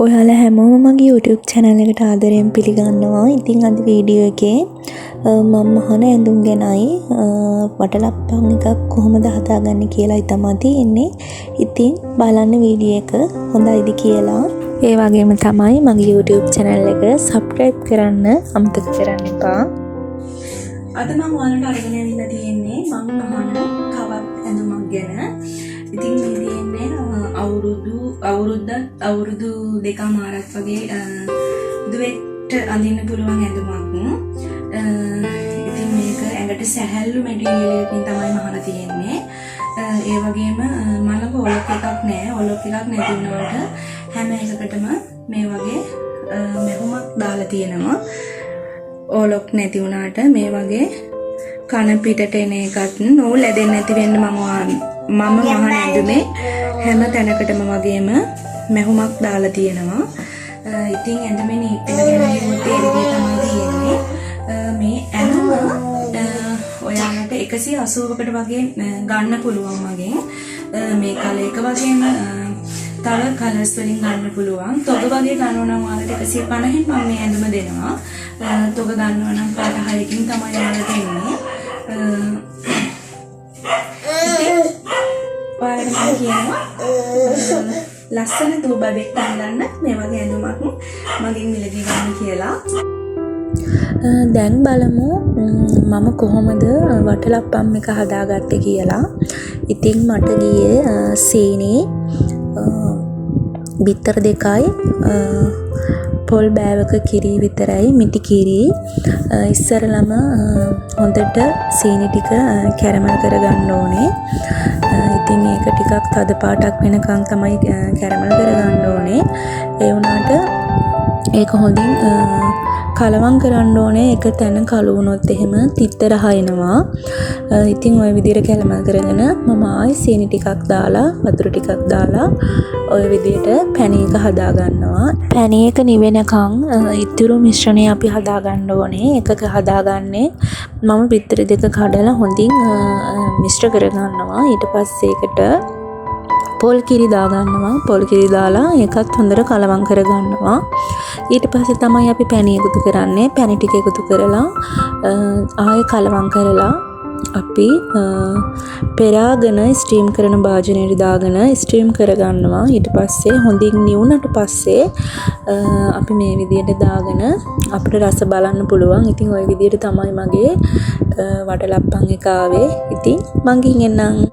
ඔයාලා හැමෝම මගේ YouTube channel එකට ආදරයෙන් පිළිගන්නවා. ඉතින් අද වීඩියෝ එකේ මම මහන ඇඳුම් ගැනයි වටලප්පම් එකක් කොහොමද හදාගන්නේ කියලායි තමයි තියෙන්නේ. ඉතින් බලන්න වීඩියෝ එක හොඳයිද කියලා. ඒ වගේම තමයි මගේ YouTube channel එක subscribe කරන්න අමතක කරන්න එපා. අද මම ඔයාලට අරගෙන ඇවිල්ලා තියෙන්නේ මම මහන කවක් ඇඳුමක් ගැන. ඉතින් මේ තියෙන්නේ අවුරුදු දෙකමාරක් වගේ දුවෙක්ට අඳින්න පුළුවන් ඇඳුමක්. ඉතින් මේක ඇඟට සැහැල්ලු මැටීරියල් එකකින් තමයි මහලා තියෙන්නේ. ඒ වගේම මලක ඔලොක් එකක් නැහැ. ඔලොක් එකක් නැති වුණාට හැම එකකටම මේ වගේ මෙහුමක් දාලා තියෙනවා. ඔලොක් නැති වුණාට මේ වගේ කන පිටට එන එකත් නූල් ඇදෙන්නේ නැති වෙන්න මම මහන ඇඳුමේ හැම තැනකටම වගේම මෙහුමක් දාලා තියෙනවා. ඉතින් ඇඳුමේ නීට් එක ගැන හිතුවොත් ඒ විදිහ තමයි තියෙන්නේ. මේ ඇඳුම ඔයාලට 180කට වගේ ගන්න පුළුවන් වගේ. මේ කලර් එක වගේම තව කලර්ස් වලින් ගන්න පුළුවන්. තොග වගේ ගන්නවා නම් ඔයාලට 150න් මම මේ ඇඳුම දෙනවා. තොග ගන්නවා නම් පාට 6කින් තමයි ඔයාලට එන්නේ. ඔයාලට මම කියනවා ලස්සන දූ බබෙක් අඳන්න මේ වගේ ඇඳුමක් මගෙන් මිලදී ගන්න කියලා. දැන් බලමු මම කොහොමද වටලප්පම් එක හදාගත්තේ කියලා. ඉතින් මට ගියේ සීනි බිත්තර දෙකයි පොල් බෑවක කිරි විතරයි මිටි කිරි. ඉස්සරලම හොඳට සීනි ටික කැරමල් කරගන්න ඕනේ. ඉතින් ඒක ටිකක් තද පාටක් වෙනකන් තමයි කැරමල් කරගන්න ඕනේ. ඒ වුණාට ඒක හොඳින් කලවම් කරන්න ඕනේ. එක තැන කළු වුණොත් එහෙම තිත්ත රහයනවා. ඉතින් ওই විදිහට කැරමල් කරගෙන මම ආයි සීනි ටිකක් දාලා වතුර ටිකක් දාලා ওই විදිහට පැණි එක හදා ගන්නවා. පැණි එක නිවෙනකන් ඉතුරු මිශ්‍රණය අපි හදා ගන්න ඕනේ. එකක හදාගන්නේ මම බිත්තර දෙක කඩලා හොඳින් මිශ්‍ර කර ගන්නවා. ඊට පස්සේ ඒකට පොල් කිරි දා ගන්නවා. පොල් කිරි දාලා ඒකත් හොඳට කලවම් කර ගන්නවා. ඊට පස්සේ තමයි අපි පැණි එකතු කරන්නේ. පැණි ටික එකතු කරලා ආයෙ කලවම් කරලා අපි පෙරාගෙන ස්ටීම් කරන භාජනයට දාගෙන ස්ටීම් කරගන්නවා. ඊට පස්සේ හොඳින් නිවුනට පස්සේ අපි මේ විදිහට දාගෙන අපිට රස බලන්න පුළුවන්. ඉතින් ওই විදිහට තමයි මගේ වටලප්පම් එක ආවේ. ඉතින් මං ගිහින් එන්නම්.